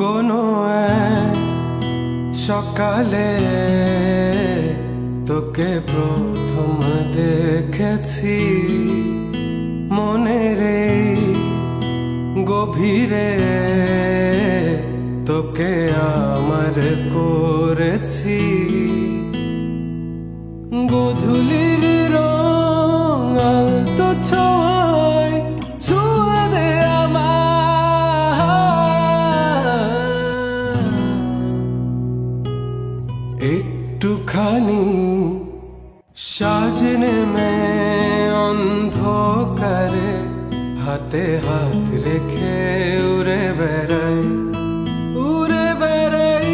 কোনো এক সকালে তোকে প্রথম দেখেছি, মনের এই গভীরে তোকে আমার করেছি। গোধূলির রং আলতো ছোঁয়ায় ছুঁয়ে দে আমার, একটুখানি সাজনে মে অন্ধকারে হাতে হাত রেখে উড়ে বেড়াই, উড়ে বেড়াই।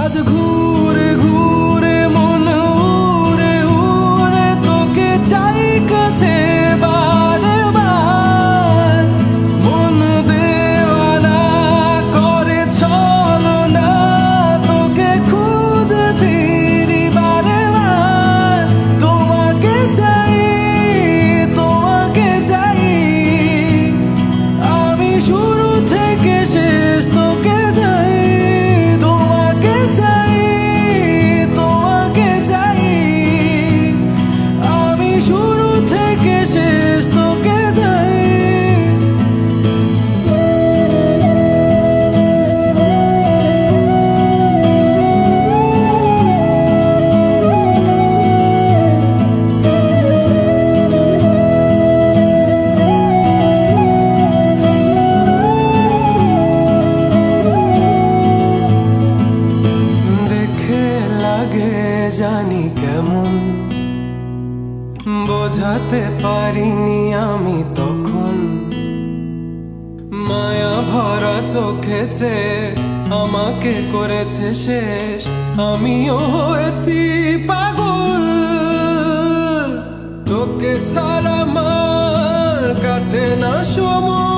আজ ঘুরে ঘুরে মন উড়ে উড়ে তোকে চাই কাছে বারবার, মন দেওয়ানা করে চলো না তোকে খুঁজে ফিরি বারবার। তোমাকে চাই, তোমাকে চাই, আমি শুরু থেকে শেষ তোকে চাই। তোমাকে চাই, তোমাকে চাই, আমি শুরু থেকে শেষ তোকে চাই। দেখে লাগে জানি কেমন, বোঝাতে পারিনি আমি তখন। মায়া ভরা চোখে চেয়ে আমাকে করেছে শেষ, আমিও হয়েছি পাগল। তোকে ছাড়া আমার কাটে না সময়,